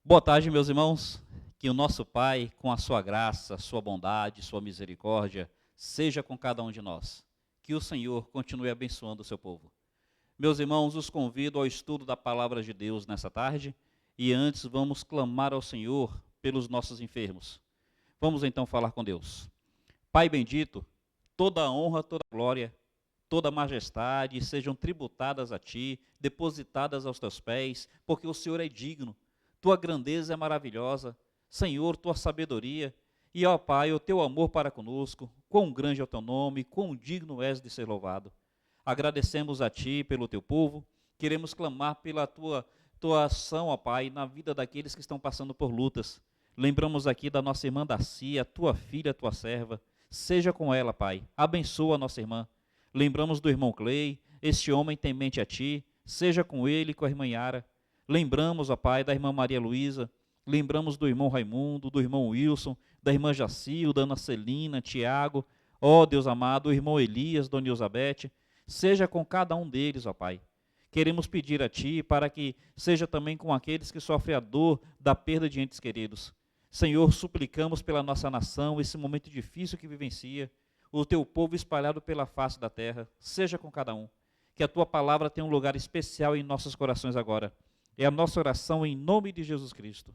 Boa tarde, meus irmãos. Que o nosso Pai, com a sua graça, sua bondade, sua misericórdia, seja com cada um de nós. Que o Senhor continue abençoando o seu povo. Meus irmãos, os convido ao estudo da palavra de Deus nessa tarde e antes vamos clamar ao Senhor pelos nossos enfermos. Vamos então falar com Deus. Pai bendito, toda a honra, toda a glória, toda a majestade sejam tributadas a Ti, depositadas aos Teus pés, porque o Senhor é digno. Tua grandeza é maravilhosa, Senhor, Tua sabedoria, e ó Pai, o Teu amor para conosco, quão grande é o Teu nome, quão digno és de ser louvado. Agradecemos a Ti pelo Teu povo, queremos clamar pela Tua ação, ó Pai, na vida daqueles que estão passando por lutas. Lembramos aqui da nossa irmã Dacia, Tua filha, Tua serva, seja com ela, Pai, abençoa a nossa irmã. Lembramos do irmão Clay, este homem temente a Ti, seja com ele e com a irmã Yara. Lembramos, ó Pai, da irmã Maria Luísa, lembramos do irmão Raimundo, do irmão Wilson, da irmã Jacil, da Ana Celina, Tiago, ó Deus amado, o irmão Elias, Dona Elizabeth, seja com cada um deles, ó Pai. Queremos pedir a Ti para que seja também com aqueles que sofrem a dor da perda de entes queridos. Senhor, suplicamos pela nossa nação, esse momento difícil que vivencia, o Teu povo espalhado pela face da terra, seja com cada um. Que a Tua palavra tenha um lugar especial em nossos corações agora. É a nossa oração em nome de Jesus Cristo.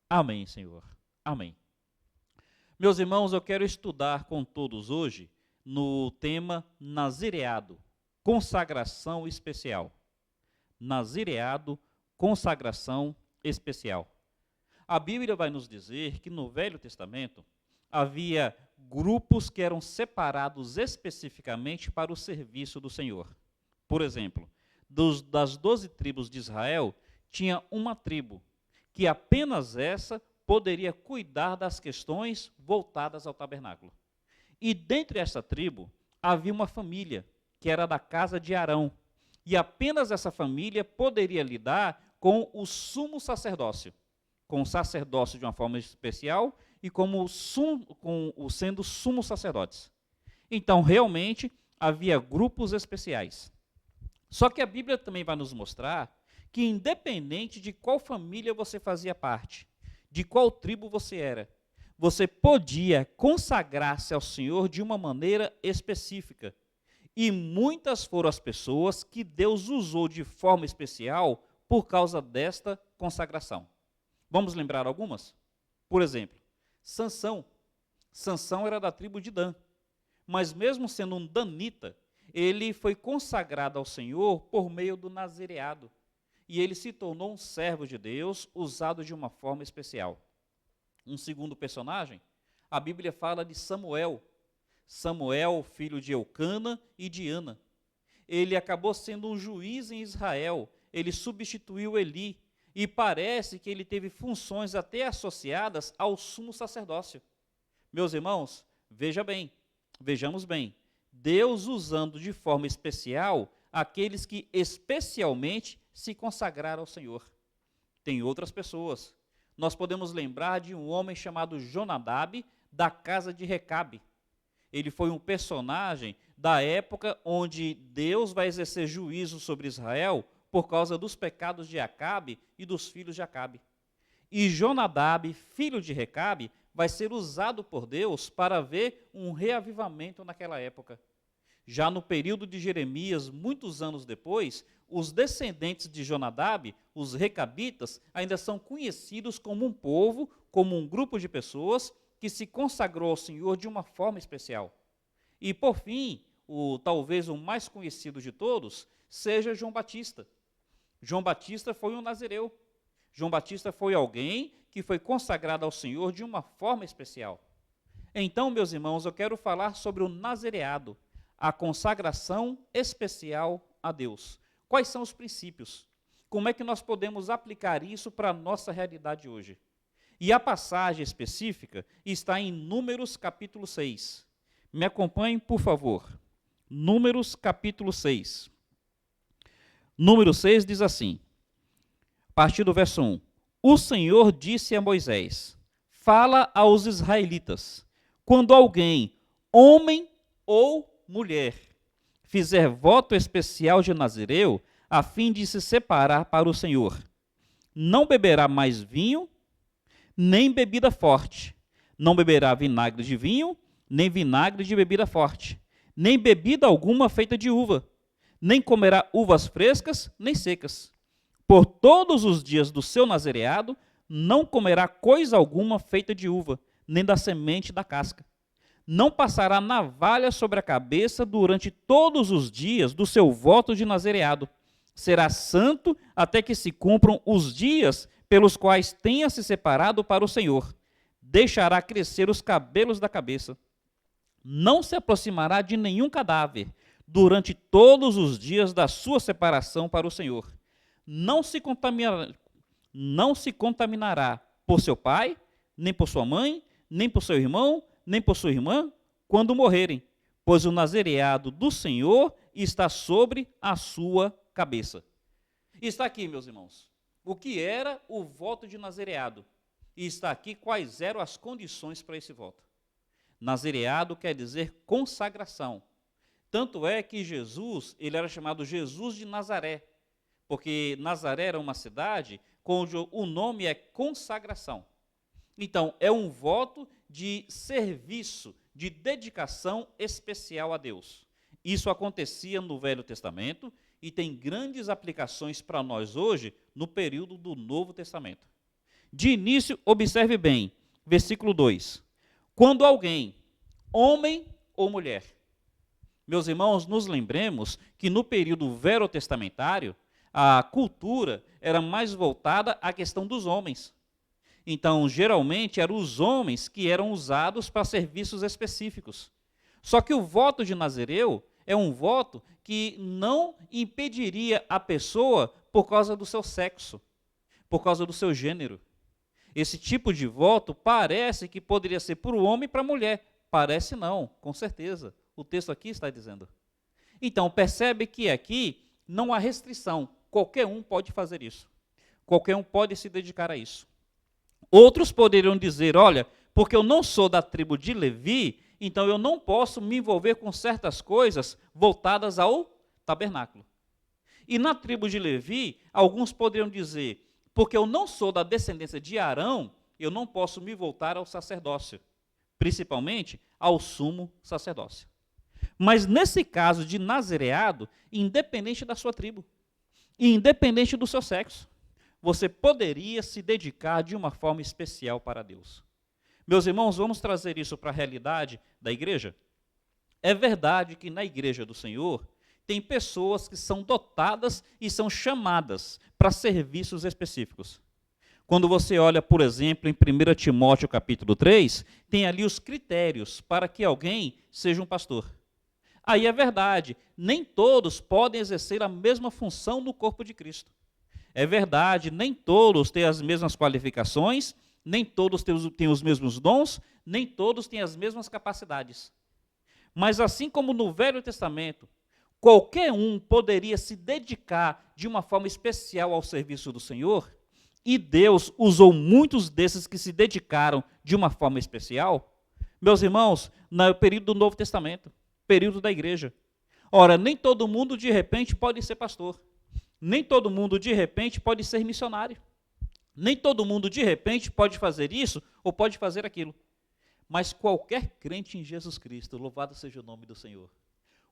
Amém, Senhor. Amém. Meus irmãos, eu quero estudar com todos hoje no tema nazireado, consagração especial. Nazireado, consagração especial. A Bíblia vai nos dizer que no Velho Testamento havia grupos que eram separados especificamente para o serviço do Senhor. Por exemplo, das 12 tribos de Israel, tinha uma tribo, que apenas essa poderia cuidar das questões voltadas ao tabernáculo. E dentre essa tribo, havia uma família, que era da casa de Arão, e apenas essa família poderia lidar com o sumo sacerdócio, com o sacerdócio de uma forma especial e sendo sumos sacerdotes. Então, realmente, havia grupos especiais. Só que a Bíblia também vai nos mostrar que independente de qual família você fazia parte, de qual tribo você era, você podia consagrar-se ao Senhor de uma maneira específica. E muitas foram as pessoas que Deus usou de forma especial por causa desta consagração. Vamos lembrar algumas? Por exemplo, Sansão. Sansão era da tribo de Dan, mas mesmo sendo um danita, ele foi consagrado ao Senhor por meio do nazireado. E ele se tornou um servo de Deus, usado de uma forma especial. Um segundo personagem, a Bíblia fala de Samuel. Samuel, filho de Eucana e de Ana. Ele acabou sendo um juiz em Israel, ele substituiu Eli, e parece que ele teve funções até associadas ao sumo sacerdócio. Meus irmãos, vejamos bem, Deus usando de forma especial aqueles que especialmente se consagraram ao Senhor. Tem outras pessoas. Nós podemos lembrar de um homem chamado Jonadab, da casa de Recabe. Ele foi um personagem da época onde Deus vai exercer juízo sobre Israel por causa dos pecados de Acabe e dos filhos de Acabe. E Jonadab, filho de Recabe, vai ser usado por Deus para ver um reavivamento naquela época. Já no período de Jeremias, muitos anos depois, os descendentes de Jonadab, os recabitas, ainda são conhecidos como um povo, como um grupo de pessoas que se consagrou ao Senhor de uma forma especial. E por fim, talvez o mais conhecido de todos, seja João Batista. João Batista foi um nazireu. João Batista foi alguém que foi consagrado ao Senhor de uma forma especial. Então, meus irmãos, eu quero falar sobre o nazireado, a consagração especial a Deus. Quais são os princípios? Como é que nós podemos aplicar isso para a nossa realidade hoje? E a passagem específica está em Números capítulo 6. Me acompanhem, por favor. Números capítulo 6. Número 6 diz assim, a partir do verso 1. O Senhor disse a Moisés, fala aos israelitas, quando alguém, homem ou mulher, fizer voto especial de nazireu, a fim de se separar para o Senhor, não beberá mais vinho, nem bebida forte. Não beberá vinagre de vinho, nem vinagre de bebida forte, nem bebida alguma feita de uva, nem comerá uvas frescas, nem secas. Por todos os dias do seu nazereado, não comerá coisa alguma feita de uva, nem da semente da casca. Não passará navalha sobre a cabeça durante todos os dias do seu voto de nazereado. Será santo até que se cumpram os dias pelos quais tenha se separado para o Senhor. Deixará crescer os cabelos da cabeça. Não se aproximará de nenhum cadáver durante todos os dias da sua separação para o Senhor. Não se contaminará por seu pai, nem por sua mãe, nem por seu irmão, nem por sua irmã, quando morrerem, pois o nazereado do Senhor está sobre a sua cabeça. Está aqui, meus irmãos, o que era o voto de nazereado. E está aqui quais eram as condições para esse voto. Nazereado quer dizer consagração. Tanto é que Jesus, ele era chamado Jesus de Nazaré, porque Nazaré era uma cidade cujo o nome é consagração. Então, é um voto de serviço, de dedicação especial a Deus. Isso acontecia no Velho Testamento e tem grandes aplicações para nós hoje no período do Novo Testamento. De início, observe bem, versículo 2. Quando alguém, homem ou mulher, meus irmãos, nos lembremos que no período verotestamentário, a cultura era mais voltada à questão dos homens. Então, geralmente, eram os homens que eram usados para serviços específicos. Só que o voto de Nazireu é um voto que não impediria a pessoa por causa do seu sexo, por causa do seu gênero. Esse tipo de voto parece que poderia ser para o homem e para a mulher. Parece não, com certeza. O texto aqui está dizendo. Então, percebe que aqui não há restrição. Qualquer um pode fazer isso. Qualquer um pode se dedicar a isso. Outros poderiam dizer, olha, porque eu não sou da tribo de Levi, então eu não posso me envolver com certas coisas voltadas ao tabernáculo. E na tribo de Levi, alguns poderiam dizer, porque eu não sou da descendência de Arão, eu não posso me voltar ao sacerdócio, principalmente ao sumo sacerdócio. Mas nesse caso de nazereado, independente da sua tribo, e independente do seu sexo, você poderia se dedicar de uma forma especial para Deus. Meus irmãos, vamos trazer isso para a realidade da igreja? É verdade que na igreja do Senhor tem pessoas que são dotadas e são chamadas para serviços específicos. Quando você olha, por exemplo, em 1 Timóteo capítulo 3, tem ali os critérios para que alguém seja um pastor. Aí é verdade, nem todos podem exercer a mesma função no corpo de Cristo. É verdade, nem todos têm as mesmas qualificações, nem todos têm os mesmos dons, nem todos têm as mesmas capacidades. Mas assim como no Velho Testamento, qualquer um poderia se dedicar de uma forma especial ao serviço do Senhor, e Deus usou muitos desses que se dedicaram de uma forma especial, meus irmãos, no período do Novo Testamento, período da igreja. Ora, nem todo mundo de repente pode ser pastor. Nem todo mundo de repente pode ser missionário. Nem todo mundo de repente pode fazer isso ou pode fazer aquilo. Mas qualquer crente em Jesus Cristo, louvado seja o nome do Senhor.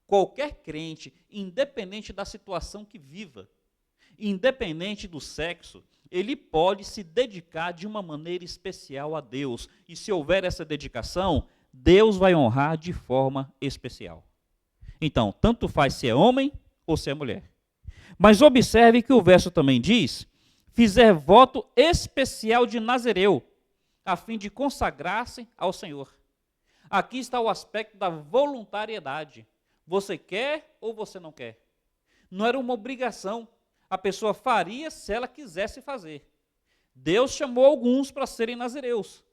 Qualquer crente, independente da situação que viva, independente do sexo, ele pode se dedicar de uma maneira especial a Deus. E se houver essa dedicação, Deus vai honrar de forma especial. Então, tanto faz se é homem ou se é mulher. Mas observe que o verso também diz, fizer voto especial de Nazireu, a fim de consagrar-se ao Senhor. Aqui está o aspecto da voluntariedade. Você quer ou você não quer? Não era uma obrigação. A pessoa faria se ela quisesse fazer. Deus chamou alguns para serem nazireus,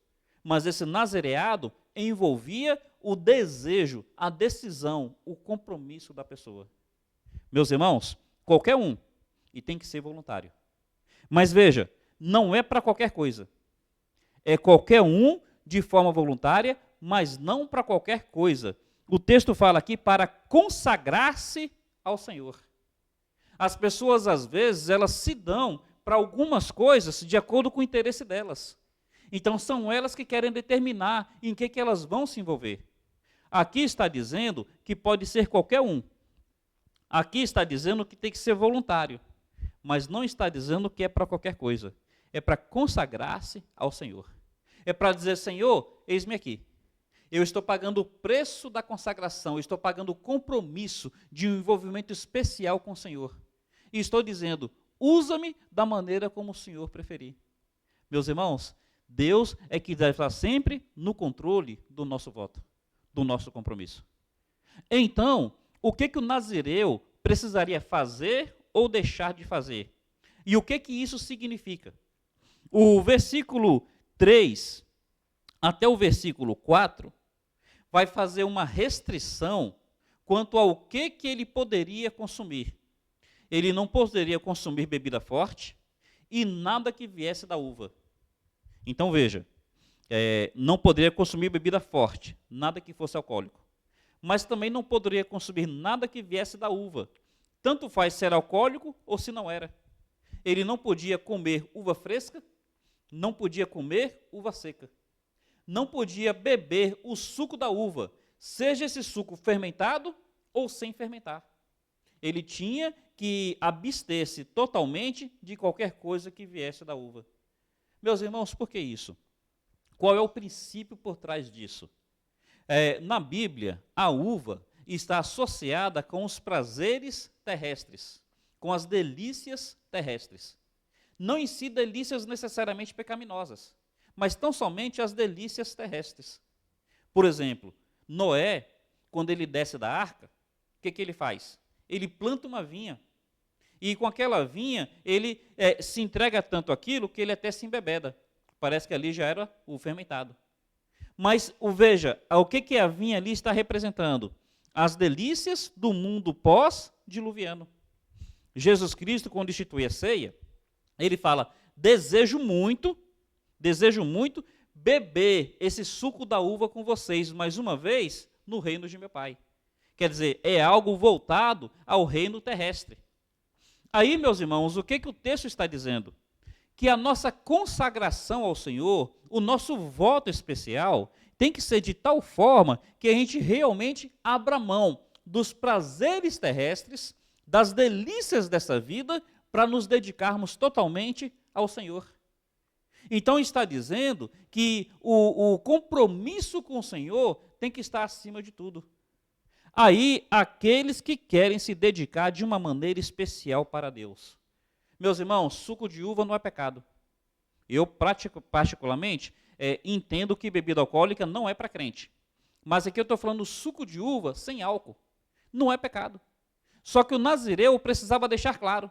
mas esse nazireado envolvia o desejo, a decisão, o compromisso da pessoa. Meus irmãos, qualquer um, e tem que ser voluntário. Mas veja, não é para qualquer coisa. É qualquer um de forma voluntária, mas não para qualquer coisa. O texto fala aqui para consagrar-se ao Senhor. As pessoas, às vezes, elas se dão para algumas coisas de acordo com o interesse delas. Então são elas que querem determinar em que elas vão se envolver. Aqui está dizendo que pode ser qualquer um. Aqui está dizendo que tem que ser voluntário, mas não está dizendo que é para qualquer coisa. É para consagrar-se ao Senhor. É para dizer, Senhor, eis-me aqui. Eu estou pagando o preço da consagração, eu estou pagando o compromisso de um envolvimento especial com o Senhor. E estou dizendo, usa-me da maneira como o Senhor preferir. Meus irmãos, Deus é que deve estar sempre no controle do nosso voto, do nosso compromisso. Então, o que o nazireu precisaria fazer ou deixar de fazer? E o que isso significa? O versículo 3 até o versículo 4 vai fazer uma restrição quanto ao que ele poderia consumir. Ele não poderia consumir bebida forte e nada que viesse da uva. Então veja, não poderia consumir bebida forte, nada que fosse alcoólico. Mas também não poderia consumir nada que viesse da uva. Tanto faz se era alcoólico ou se não era. Ele não podia comer uva fresca, não podia comer uva seca. Não podia beber o suco da uva, seja esse suco fermentado ou sem fermentar. Ele tinha que abster-se totalmente de qualquer coisa que viesse da uva. Meus irmãos, por que isso? Qual é o princípio por trás disso? Na Bíblia, a uva está associada com os prazeres terrestres, com as delícias terrestres. Não em si delícias necessariamente pecaminosas, mas tão somente as delícias terrestres. Por exemplo, Noé, quando ele desce da arca, o que ele faz? Ele planta uma vinha, e com aquela vinha, ele se entrega tanto aquilo que ele até se embebeda. Parece que ali já era o fermentado. Mas veja, o que a vinha ali está representando? As delícias do mundo pós-diluviano. Jesus Cristo, quando institui a ceia, ele fala, desejo muito beber esse suco da uva com vocês, mais uma vez, no reino de meu Pai. Quer dizer, é algo voltado ao reino terrestre. Aí, meus irmãos, o que o texto está dizendo? Que a nossa consagração ao Senhor, o nosso voto especial, tem que ser de tal forma que a gente realmente abra mão dos prazeres terrestres, das delícias dessa vida, para nos dedicarmos totalmente ao Senhor. Então está dizendo que o compromisso com o Senhor tem que estar acima de tudo. Aí, aqueles que querem se dedicar de uma maneira especial para Deus. Meus irmãos, suco de uva não é pecado. Eu, particularmente, entendo que bebida alcoólica não é para crente. Mas aqui eu estou falando suco de uva sem álcool. Não é pecado. Só que o nazireu precisava deixar claro.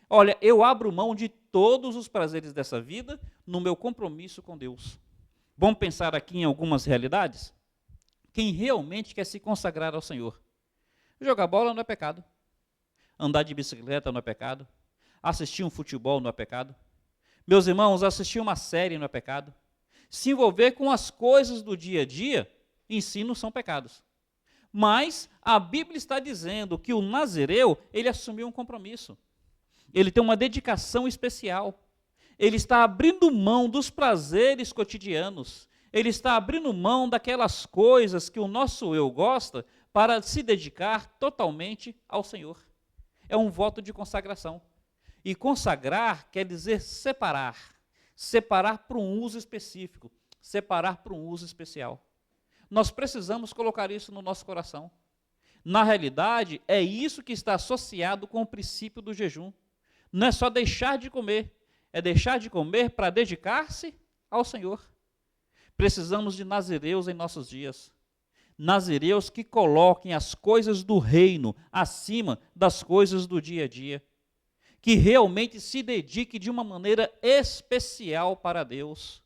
Olha, eu abro mão de todos os prazeres dessa vida no meu compromisso com Deus. Vamos pensar aqui em algumas realidades? Quem realmente quer se consagrar ao Senhor. Jogar bola não é pecado. Andar de bicicleta não é pecado. Assistir um futebol não é pecado. Meus irmãos, assistir uma série não é pecado. Se envolver com as coisas do dia a dia, em si não são pecados. Mas a Bíblia está dizendo que o nazireu, ele assumiu um compromisso. Ele tem uma dedicação especial. Ele está abrindo mão dos prazeres cotidianos. Ele está abrindo mão daquelas coisas que o nosso eu gosta para se dedicar totalmente ao Senhor. É um voto de consagração. E consagrar quer dizer separar. Separar para um uso específico. Separar para um uso especial. Nós precisamos colocar isso no nosso coração. Na realidade, é isso que está associado com o princípio do jejum. Não é só deixar de comer, é deixar de comer para dedicar-se ao Senhor. Precisamos de nazireus em nossos dias. Nazireus que coloquem as coisas do reino acima das coisas do dia a dia. Que realmente se dedique de uma maneira especial para Deus.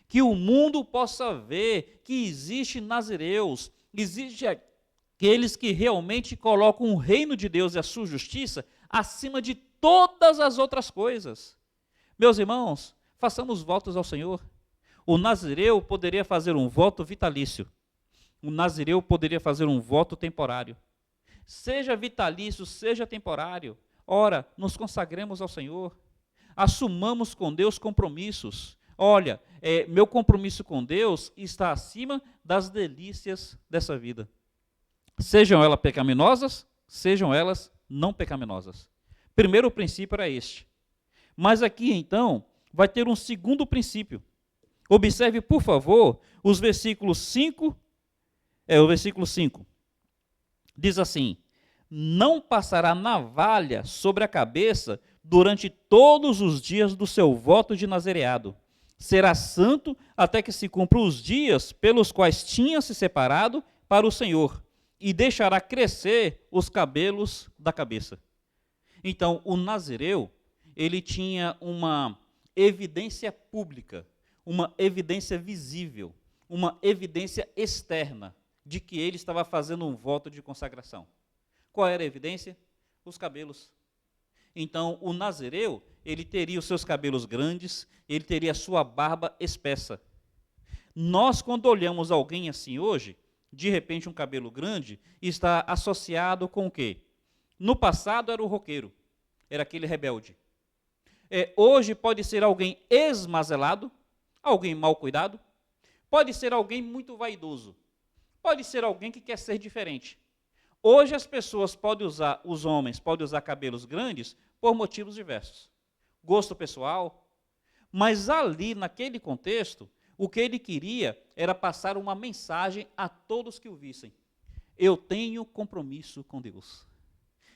Que o mundo possa ver que existe nazireus, existe aqueles que realmente colocam o reino de Deus e a sua justiça acima de todas as outras coisas. Meus irmãos, façamos votos ao Senhor. O nazireu poderia fazer um voto vitalício. O nazireu poderia fazer um voto temporário. Seja vitalício, seja temporário. Ora, nos consagremos ao Senhor. Assumamos com Deus compromissos. Olha, meu compromisso com Deus está acima das delícias dessa vida. Sejam elas pecaminosas, sejam elas não pecaminosas. Primeiro princípio era este. Mas aqui, então, vai ter um segundo princípio. Observe, por favor, os versículos 5. O versículo 5. Diz assim: não passará navalha sobre a cabeça durante todos os dias do seu voto de nazereado. Será santo até que se cumpram os dias pelos quais tinha se separado para o Senhor, e deixará crescer os cabelos da cabeça. Então, o nazireu, ele tinha uma evidência pública, uma evidência visível, uma evidência externa de que ele estava fazendo um voto de consagração. Qual era a evidência? Os cabelos. Então, o nazireu, ele teria os seus cabelos grandes, ele teria a sua barba espessa. Nós, quando olhamos alguém assim hoje, de repente um cabelo grande, está associado com o quê? No passado era o roqueiro, era aquele rebelde. Hoje pode ser alguém esmazelado, alguém mal cuidado, pode ser alguém muito vaidoso, pode ser alguém que quer ser diferente. Hoje as pessoas podem usar, os homens podem usar cabelos grandes por motivos diversos. Gosto pessoal, mas ali naquele contexto, o que ele queria era passar uma mensagem a todos que o vissem. Eu tenho compromisso com Deus.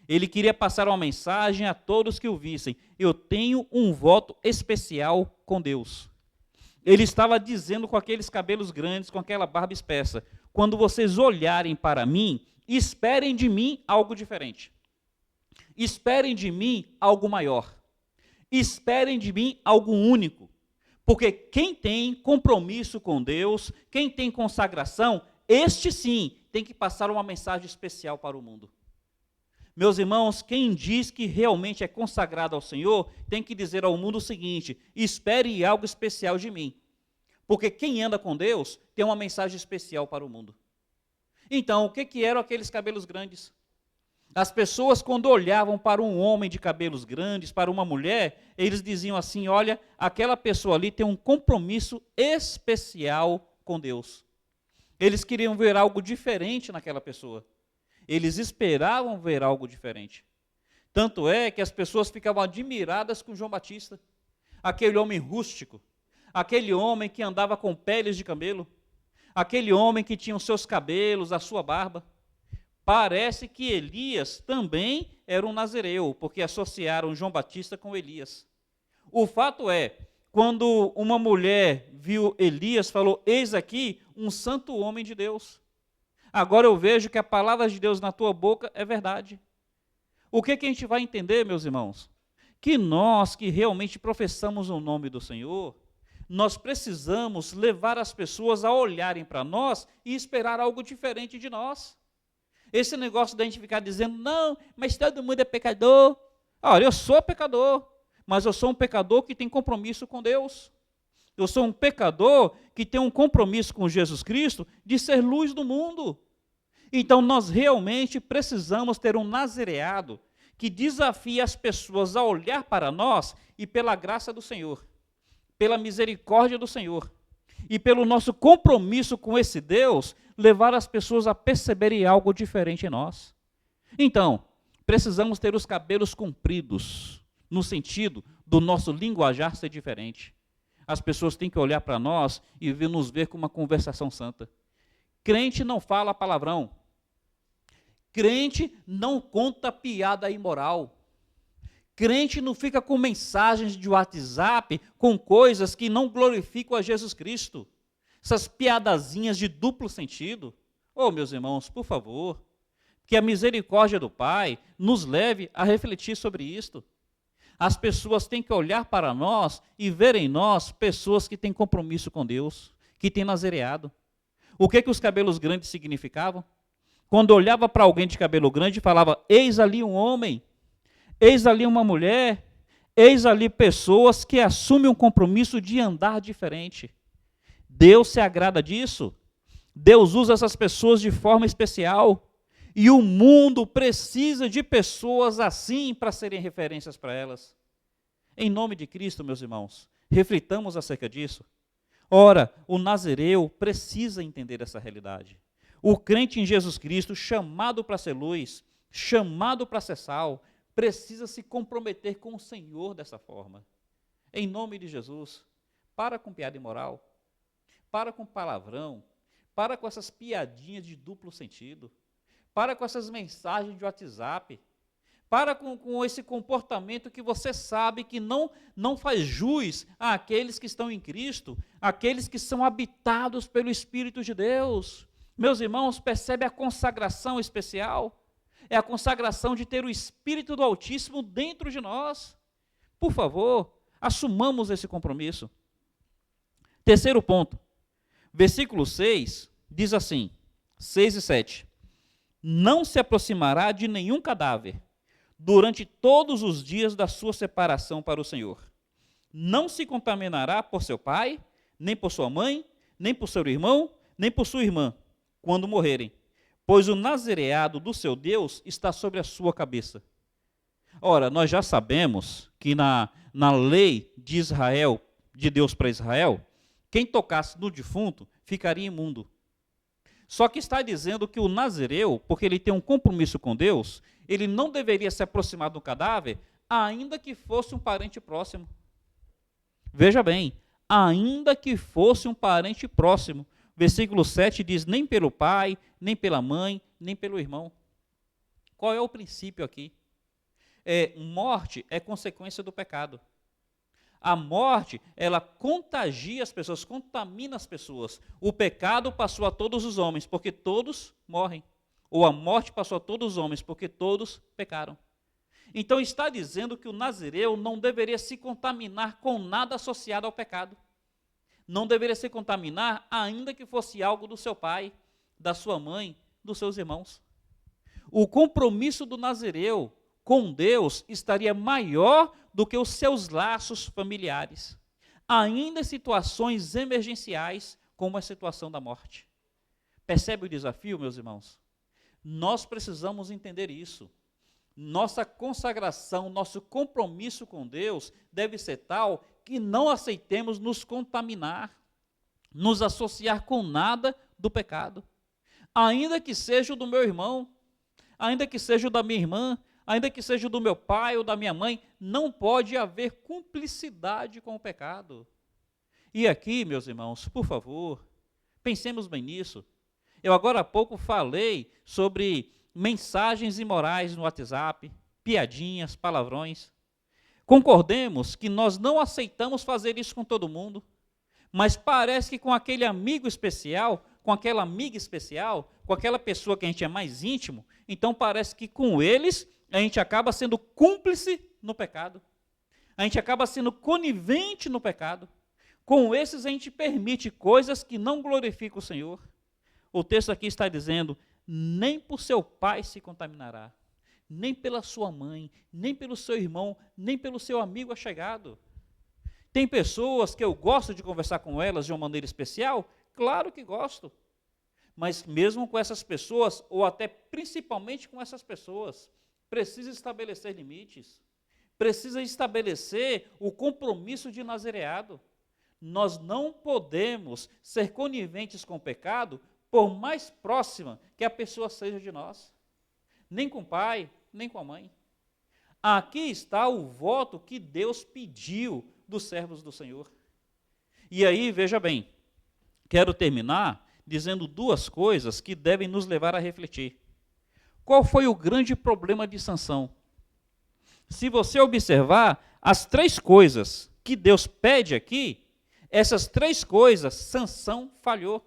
Ele queria passar uma mensagem a todos que o vissem. Eu tenho um voto especial com Deus. Ele estava dizendo com aqueles cabelos grandes, com aquela barba espessa: quando vocês olharem para mim, esperem de mim algo diferente. Esperem de mim algo maior. Esperem de mim algo único. Porque quem tem compromisso com Deus, quem tem consagração, este sim tem que passar uma mensagem especial para o mundo. Meus irmãos, quem diz que realmente é consagrado ao Senhor, tem que dizer ao mundo o seguinte: espere algo especial de mim. Porque quem anda com Deus tem uma mensagem especial para o mundo. Então, o que eram aqueles cabelos grandes? As pessoas, quando olhavam para um homem de cabelos grandes, para uma mulher, eles diziam assim: olha, aquela pessoa ali tem um compromisso especial com Deus. Eles queriam ver algo diferente naquela pessoa. Eles esperavam ver algo diferente. Tanto é que as pessoas ficavam admiradas com João Batista, aquele homem rústico, aquele homem que andava com peles de camelo, aquele homem que tinha os seus cabelos, a sua barba. Parece que Elias também era um nazireu, porque associaram João Batista com Elias. O fato é, quando uma mulher viu Elias, falou: eis aqui um santo homem de Deus. Agora eu vejo que a palavra de Deus na tua boca é verdade. O que a gente vai entender, meus irmãos? Que nós que realmente professamos o nome do Senhor, nós precisamos levar as pessoas a olharem para nós e esperar algo diferente de nós. Esse negócio da gente ficar dizendo: não, mas todo mundo é pecador. Olha, eu sou pecador, mas eu sou um pecador que tem compromisso com Deus. Eu sou um pecador que tem um compromisso com Jesus Cristo de ser luz do mundo. Então nós realmente precisamos ter um nazireado que desafie as pessoas a olhar para nós e pela graça do Senhor, pela misericórdia do Senhor e pelo nosso compromisso com esse Deus, levar as pessoas a perceberem algo diferente em nós. Então, precisamos ter os cabelos compridos, no sentido do nosso linguajar ser diferente. As pessoas têm que olhar para nós e nos ver com uma conversação santa. Crente não fala palavrão. Crente não conta piada imoral. Crente não fica com mensagens de WhatsApp, com coisas que não glorificam a Jesus Cristo. Essas piadazinhas de duplo sentido. Oh, meus irmãos, por favor, que a misericórdia do Pai nos leve a refletir sobre isto. As pessoas têm que olhar para nós e ver em nós pessoas que têm compromisso com Deus, que têm nazireado. O que os cabelos grandes significavam? Quando olhava para alguém de cabelo grande, falava: eis ali um homem, eis ali uma mulher, eis ali pessoas que assumem um compromisso de andar diferente. Deus se agrada disso. Deus usa essas pessoas de forma especial. E o mundo precisa de pessoas assim para serem referências para elas. Em nome de Cristo, meus irmãos, Reflitamos acerca disso. Ora, o nazireu precisa entender essa realidade. O crente em Jesus Cristo, chamado para ser luz, chamado para ser sal, precisa se comprometer com o Senhor dessa forma. Em nome de Jesus, para com piada imoral, para com palavrão, para com essas piadinhas de duplo sentido, para com essas mensagens de WhatsApp, para com esse comportamento que você sabe que não faz jus àqueles que estão em Cristo, àqueles que são habitados pelo Espírito de Deus. Meus irmãos, percebe a consagração especial? É a consagração de ter o Espírito do Altíssimo dentro de nós. Por favor, assumamos esse compromisso. Terceiro ponto, versículo 6, diz assim, 6 e 7. Não se aproximará de nenhum cadáver durante todos os dias da sua separação para o Senhor. Não se contaminará por seu pai, nem por sua mãe, nem por seu irmão, nem por sua irmã, quando morrerem, pois o nazireado do seu Deus está sobre a sua cabeça. Ora, nós já sabemos que na lei de Israel, de Deus para Israel, quem tocasse no defunto ficaria imundo. Só que está dizendo que o nazireu, porque ele tem um compromisso com Deus, ele não deveria se aproximar do cadáver, ainda que fosse um parente próximo. Veja bem, ainda que fosse um parente próximo. Versículo 7 diz, nem pelo pai, nem pela mãe, nem pelo irmão. Qual é o princípio aqui? Morte é consequência do pecado. A morte, ela contagia as pessoas, contamina as pessoas. O pecado passou a todos os homens, porque todos morrem. Ou a morte passou a todos os homens, porque todos pecaram. Então está dizendo que o nazireu não deveria se contaminar com nada associado ao pecado. Não deveria se contaminar, ainda que fosse algo do seu pai, da sua mãe, dos seus irmãos. O compromisso do nazireu com Deus estaria maior do que os seus laços familiares, ainda em situações emergenciais, como a situação da morte. Percebe o desafio, meus irmãos? Nós precisamos entender isso. Nossa consagração, nosso compromisso com Deus deve ser tal que não aceitemos nos contaminar, nos associar com nada do pecado. Ainda que seja o do meu irmão, ainda que seja o da minha irmã, ainda que seja o do meu pai ou da minha mãe, não pode haver cumplicidade com o pecado. E aqui, meus irmãos, por favor, pensemos bem nisso. Eu agora há pouco falei sobre mensagens imorais no WhatsApp, piadinhas, palavrões. Concordemos que nós não aceitamos fazer isso com todo mundo, mas parece que com aquele amigo especial, com aquela amiga especial, com aquela pessoa que a gente é mais íntimo, então parece que com eles a gente acaba sendo cúmplice no pecado. A gente acaba sendo conivente no pecado. Com esses a gente permite coisas que não glorificam o Senhor. O texto aqui está dizendo, nem por seu pai se contaminará, nem pela sua mãe, nem pelo seu irmão, nem pelo seu amigo achegado. Tem pessoas que eu gosto de conversar com elas de uma maneira especial? Claro que gosto. Mas mesmo com essas pessoas, ou até principalmente com essas pessoas, precisa estabelecer limites, precisa estabelecer o compromisso de nazireado. Nós não podemos ser coniventes com o pecado, por mais próxima que a pessoa seja de nós, nem com o pai, nem com a mãe. Aqui está o voto que Deus pediu dos servos do Senhor. E aí, veja bem, quero terminar dizendo duas coisas que devem nos levar a refletir. Qual foi o grande problema de Sansão? Se você observar as três coisas que Deus pede aqui, essas três coisas, Sansão falhou.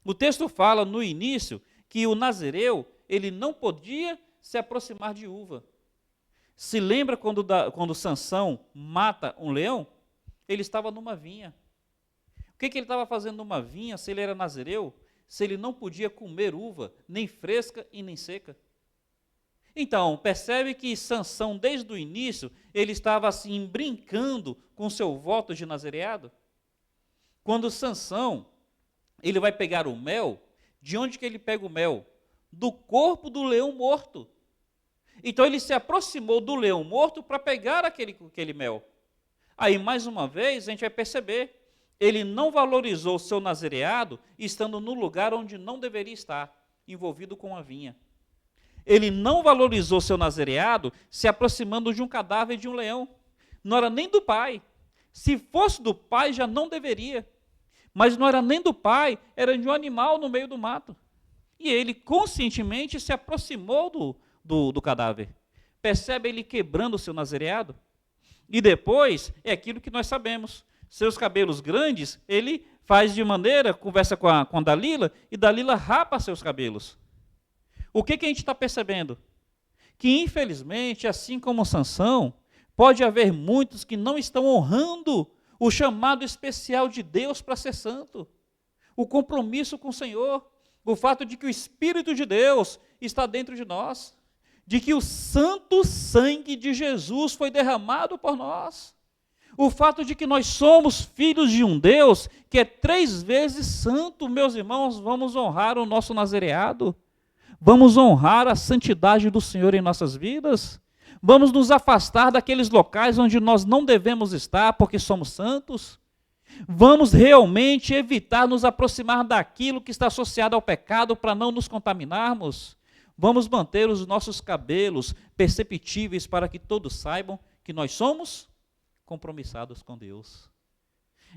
O texto fala no início que o nazireu, ele não podia se aproximar de uva. Se lembra quando Sansão mata um leão? Ele estava numa vinha. O que ele estava fazendo numa vinha se ele era nazireu? Se ele não podia comer uva, nem fresca e nem seca? Então, percebe que Sansão, desde o início, ele estava assim, brincando com seu voto de nazireado? Quando Sansão, ele vai pegar o mel, de onde que ele pega o mel? Do corpo do leão morto. Então ele se aproximou do leão morto para pegar aquele mel. Aí, mais uma vez, a gente vai perceber, ele não valorizou o seu nazereado estando no lugar onde não deveria estar, envolvido com a vinha. Ele não valorizou seu nazereado se aproximando de um cadáver de um leão. Não era nem do pai. Se fosse do pai, já não deveria. Mas não era nem do pai, era de um animal no meio do mato. E ele conscientemente se aproximou do cadáver. Percebe ele quebrando o seu nazereado? E depois, é aquilo que nós sabemos. Seus cabelos grandes, ele faz de maneira, conversa com a Dalila, e Dalila rapa seus cabelos. O que a gente está percebendo? Que, infelizmente, assim como Sansão, pode haver muitos que não estão honrando o chamado especial de Deus para ser santo, o compromisso com o Senhor, o fato de que o Espírito de Deus está dentro de nós, de que o santo sangue de Jesus foi derramado por nós, o fato de que nós somos filhos de um Deus que é 3 vezes santo. Meus irmãos, vamos honrar o nosso nazereado, vamos honrar a santidade do Senhor em nossas vidas, vamos nos afastar daqueles locais onde nós não devemos estar porque somos santos, vamos realmente evitar nos aproximar daquilo que está associado ao pecado para não nos contaminarmos, vamos manter os nossos cabelos perceptíveis para que todos saibam que nós somos compromissados com Deus.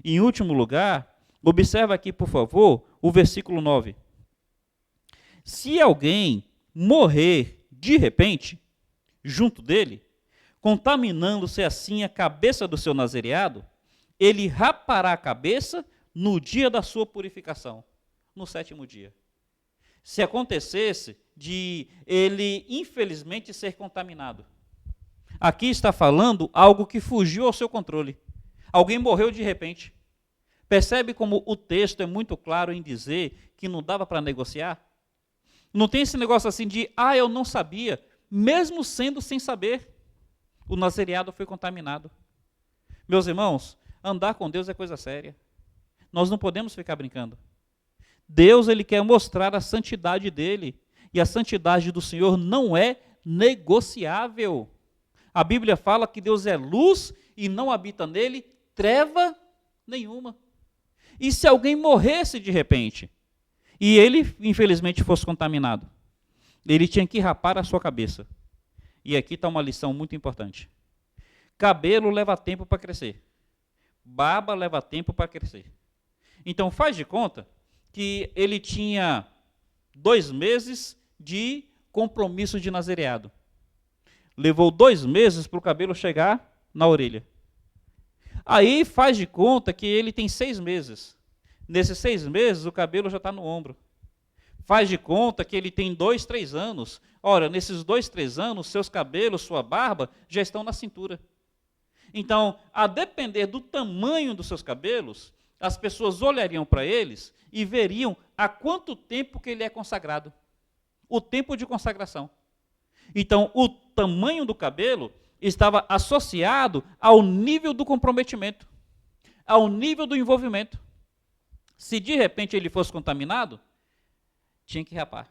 Em último lugar, observa aqui, por favor, o versículo 9. Se alguém morrer de repente, junto dele, contaminando-se assim a cabeça do seu nazereado, ele rapará a cabeça no dia da sua purificação, no 7º dia. Se acontecesse de ele, infelizmente, ser contaminado. Aqui está falando algo que fugiu ao seu controle. Alguém morreu de repente. Percebe como o texto é muito claro em dizer que não dava para negociar? Não tem esse negócio assim de, eu não sabia, mesmo sendo sem saber, o nazereado foi contaminado. Meus irmãos, andar com Deus é coisa séria. Nós não podemos ficar brincando. Deus, ele quer mostrar a santidade dele, e a santidade do Senhor não é negociável. A Bíblia fala que Deus é luz e não habita nele treva nenhuma. E se alguém morresse de repente, e ele, infelizmente, fosse contaminado, ele tinha que rapar a sua cabeça. E aqui está uma lição muito importante. Cabelo leva tempo para crescer. Barba leva tempo para crescer. Então, faz de conta que ele tinha 2 meses de compromisso de nazereado. Levou 2 meses para o cabelo chegar na orelha. Aí faz de conta que ele tem 6 meses. Nesses 6 meses, o cabelo já está no ombro. Faz de conta que ele tem 2, 3 anos. Ora, nesses 2, 3 anos, seus cabelos, sua barba, já estão na cintura. Então, a depender do tamanho dos seus cabelos, as pessoas olhariam para eles e veriam há quanto tempo que ele é consagrado. O tempo de consagração. Então, o tamanho do cabelo estava associado ao nível do comprometimento, ao nível do envolvimento. Se de repente ele fosse contaminado, tinha que rapar.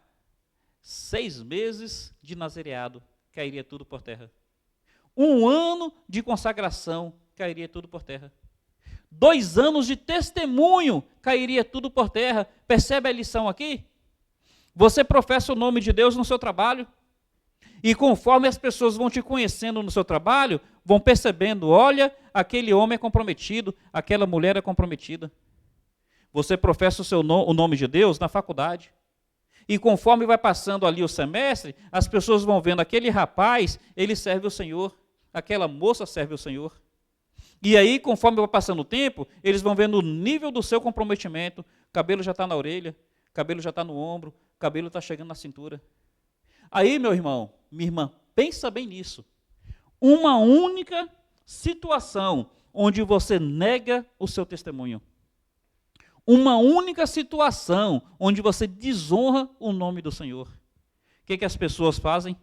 6 meses de nazereado, cairia tudo por terra. 1 ano de consagração, cairia tudo por terra. 2 anos de testemunho, cairia tudo por terra. Percebe a lição aqui? Você professa o nome de Deus no seu trabalho, e conforme as pessoas vão te conhecendo no seu trabalho, vão percebendo, olha, aquele homem é comprometido, aquela mulher é comprometida. Você professa o nome de Deus na faculdade. E conforme vai passando ali o semestre, as pessoas vão vendo aquele rapaz, ele serve o Senhor, aquela moça serve o Senhor. E aí, conforme vai passando o tempo, eles vão vendo o nível do seu comprometimento, o cabelo já está na orelha, o cabelo já está no ombro, o cabelo está chegando na cintura. Aí, meu irmão, minha irmã, pensa bem nisso. Uma única situação onde você nega o seu testemunho. Uma única situação onde você desonra o nome do Senhor. O que as pessoas fazem?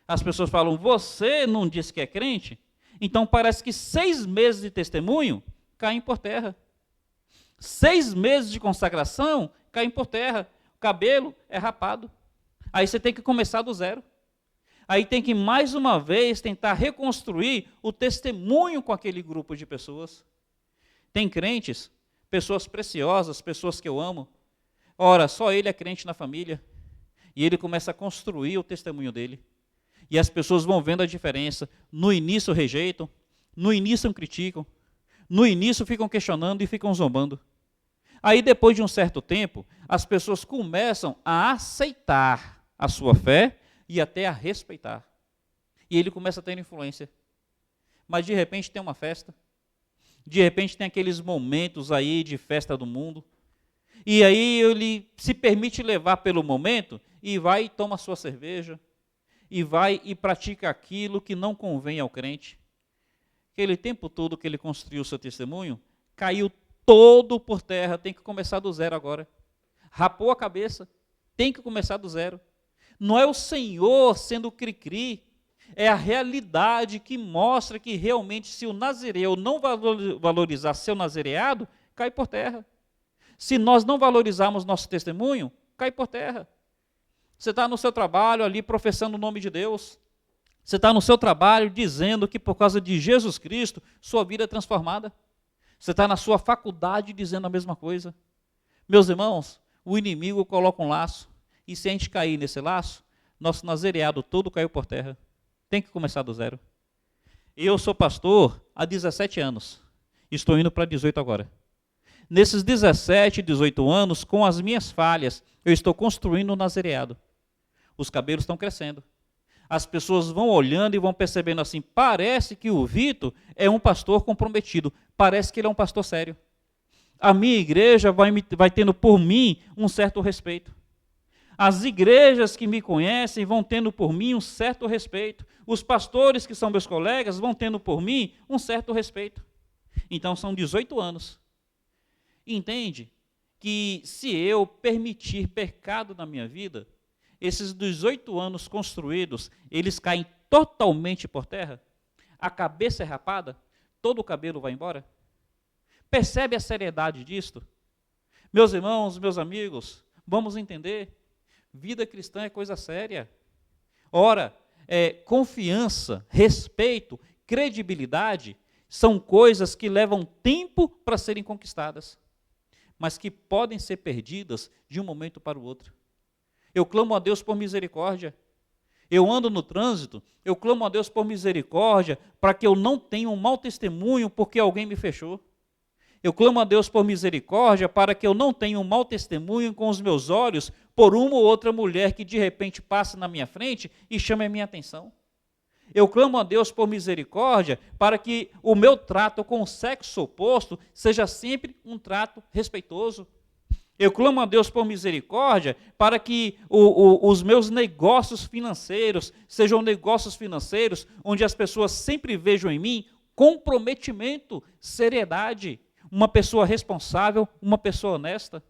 As pessoas falam, você não disse que é crente? Então parece que 6 meses de testemunho caem por terra. 6 meses de consagração caem por terra. O cabelo é rapado. Aí você tem que começar do zero. aí tem que mais uma vez tentar reconstruir o testemunho com aquele grupo de pessoas. Tem crentes, pessoas preciosas, pessoas que eu amo. Ora, só ele é crente na família. E ele começa a construir o testemunho dele. E as pessoas vão vendo a diferença. No início rejeitam, no início criticam, no início ficam questionando e ficam zombando. Aí depois de um certo tempo, as pessoas começam a aceitar a sua fé e até a respeitar. E ele começa a ter influência. Mas de repente tem uma festa. De repente tem aqueles momentos aí de festa do mundo. E aí ele se permite levar pelo momento e vai e toma sua cerveja. E vai e pratica aquilo que não convém ao crente. Aquele tempo todo que ele construiu o seu testemunho, caiu todo por terra, tem que começar do zero agora. Rapou a cabeça, tem que começar do zero. Não é o Senhor sendo cri-cri, é a realidade que mostra que realmente se o nazireu não valorizar seu nazireado, cai por terra. Se nós não valorizarmos nosso testemunho, cai por terra. Você está no seu trabalho ali professando o nome de Deus. Você está no seu trabalho dizendo que por causa de Jesus Cristo, sua vida é transformada. Você está na sua faculdade dizendo a mesma coisa. Meus irmãos, o inimigo coloca um laço. E se a gente cair nesse laço, nosso nazireado todo caiu por terra. Tem que começar do zero. Eu sou pastor há 17 anos. Estou indo para 18 agora. Nesses 17, 18 anos, com as minhas falhas, eu estou construindo um nazireado. Os cabelos estão crescendo. As pessoas vão olhando e vão percebendo assim, parece que o Vitor é um pastor comprometido, parece que ele é um pastor sério. A minha igreja vai tendo por mim um certo respeito. As igrejas que me conhecem vão tendo por mim um certo respeito. Os pastores que são meus colegas vão tendo por mim um certo respeito. Então são 18 anos. Entende que se eu permitir pecado na minha vida, esses 18 anos construídos, eles caem totalmente por terra? A cabeça é rapada? Todo o cabelo vai embora? Percebe a seriedade disto? Meus irmãos, meus amigos, vamos entender. Vida cristã é coisa séria. Ora, confiança, respeito, credibilidade são coisas que levam tempo para serem conquistadas, mas que podem ser perdidas de um momento para o outro. Eu clamo a Deus por misericórdia. Eu ando no trânsito, eu clamo a Deus por misericórdia para que eu não tenha um mau testemunho porque alguém me fechou. Eu clamo a Deus por misericórdia para que eu não tenha um mau testemunho com os meus olhos por uma ou outra mulher que de repente passa na minha frente e chame a minha atenção. Eu clamo a Deus por misericórdia para que o meu trato com o sexo oposto seja sempre um trato respeitoso. Eu clamo a Deus por misericórdia para que os meus negócios financeiros sejam negócios financeiros onde as pessoas sempre vejam em mim comprometimento, seriedade, uma pessoa responsável, uma pessoa honesta.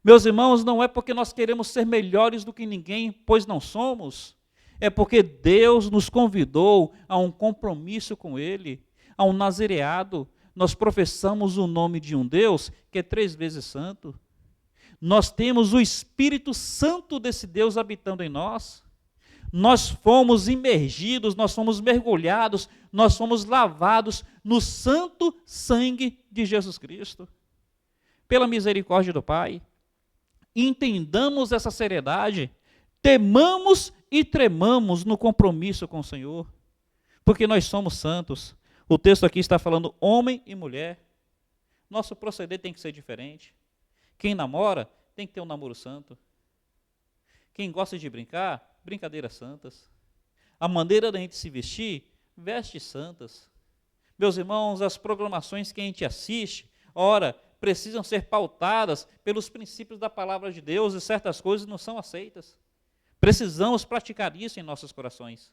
Meus irmãos, não é porque nós queremos ser melhores do que ninguém, pois não somos. É porque Deus nos convidou a um compromisso com Ele, a um nazireado. Nós professamos o nome de um Deus que é 3 vezes santo. Nós temos o Espírito Santo desse Deus habitando em nós. Nós fomos imergidos, nós fomos mergulhados, nós fomos lavados no santo sangue de Jesus Cristo. Pela misericórdia do Pai, entendamos essa seriedade, temamos e tremamos no compromisso com o Senhor, porque nós somos santos. O texto aqui está falando homem e mulher. Nosso proceder tem que ser diferente. Quem namora tem que ter um namoro santo. Quem gosta de brincar, brincadeiras santas. A maneira da gente se vestir, vestes santas. Meus irmãos, as programações que a gente assiste, ora, precisam ser pautadas pelos princípios da palavra de Deus e certas coisas não são aceitas. Precisamos praticar isso em nossos corações.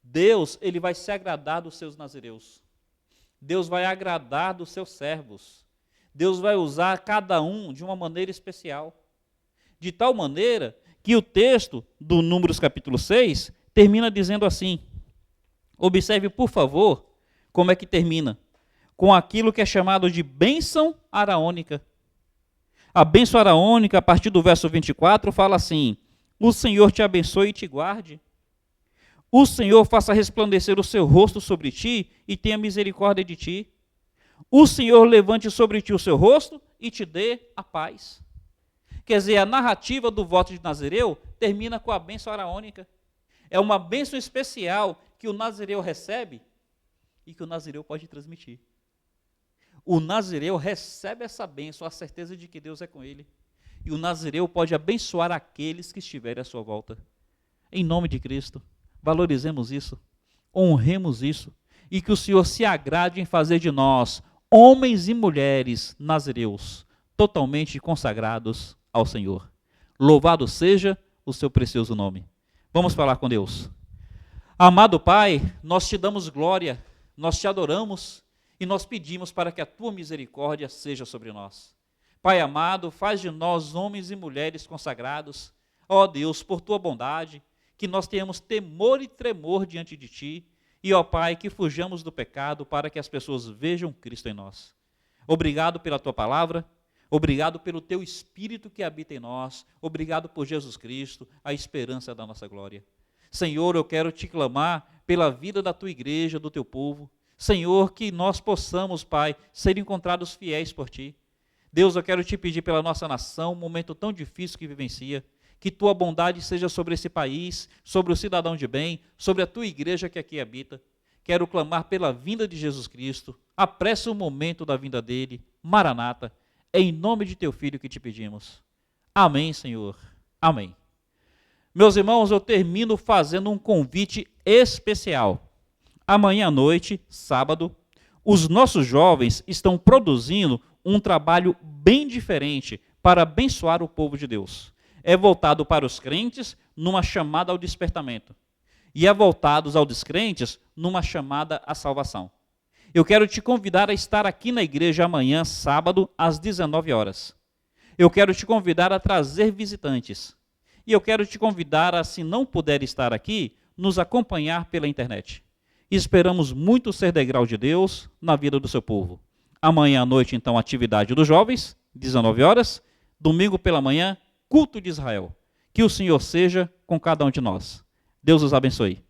Deus, Ele vai se agradar dos seus nazireus. Deus vai agradar dos seus servos. Deus vai usar cada um de uma maneira especial. De tal maneira que o texto do Números capítulo 6 termina dizendo assim. Observe, por favor, como é que termina. Com aquilo que é chamado de bênção araônica. A bênção araônica, a partir do verso 24, fala assim: o Senhor te abençoe e te guarde. O Senhor faça resplandecer o seu rosto sobre ti e tenha misericórdia de ti. O Senhor levante sobre ti o seu rosto e te dê a paz. Quer dizer, a narrativa do voto de Nazireu termina com a bênção araônica. É uma bênção especial que o Nazireu recebe e que o Nazireu pode transmitir. O Nazireu recebe essa bênção, a certeza de que Deus é com ele. E o Nazireu pode abençoar aqueles que estiverem à sua volta. Em nome de Cristo, valorizemos isso, honremos isso, e que o Senhor se agrade em fazer de nós, homens e mulheres nazireus, totalmente consagrados ao Senhor. Louvado seja o seu precioso nome. Vamos falar com Deus. Amado Pai, nós te damos glória, nós te adoramos e nós pedimos para que a tua misericórdia seja sobre nós. Pai amado, faz de nós homens e mulheres consagrados, ó Deus, por tua bondade, que nós tenhamos temor e tremor diante de ti, e ó Pai, que fujamos do pecado para que as pessoas vejam Cristo em nós. Obrigado pela tua palavra, obrigado pelo teu Espírito que habita em nós, obrigado por Jesus Cristo, a esperança da nossa glória. Senhor, eu quero te clamar pela vida da tua igreja, do teu povo. Senhor, que nós possamos, Pai, ser encontrados fiéis por ti. Deus, eu quero te pedir pela nossa nação, um momento tão difícil que vivencia, que tua bondade seja sobre esse país, sobre o cidadão de bem, sobre a tua igreja que aqui habita. Quero clamar pela vinda de Jesus Cristo, apressa o momento da vinda dele, Maranata, é em nome de teu Filho que te pedimos. Amém, Senhor. Amém. Meus irmãos, eu termino fazendo um convite especial. Amanhã à noite, sábado, os nossos jovens estão produzindo um trabalho bem diferente para abençoar o povo de Deus. É voltado para os crentes numa chamada ao despertamento. E é voltado aos descrentes numa chamada à salvação. Eu quero te convidar a estar aqui na igreja amanhã, sábado, às 19 horas. Eu quero te convidar a trazer visitantes. E eu quero te convidar a, se não puder estar aqui, nos acompanhar pela internet. Esperamos muito ser degrau de Deus na vida do seu povo. Amanhã à noite, então, atividade dos jovens, 19 horas. Domingo pela manhã, culto de Israel. Que o Senhor seja com cada um de nós. Deus os abençoe.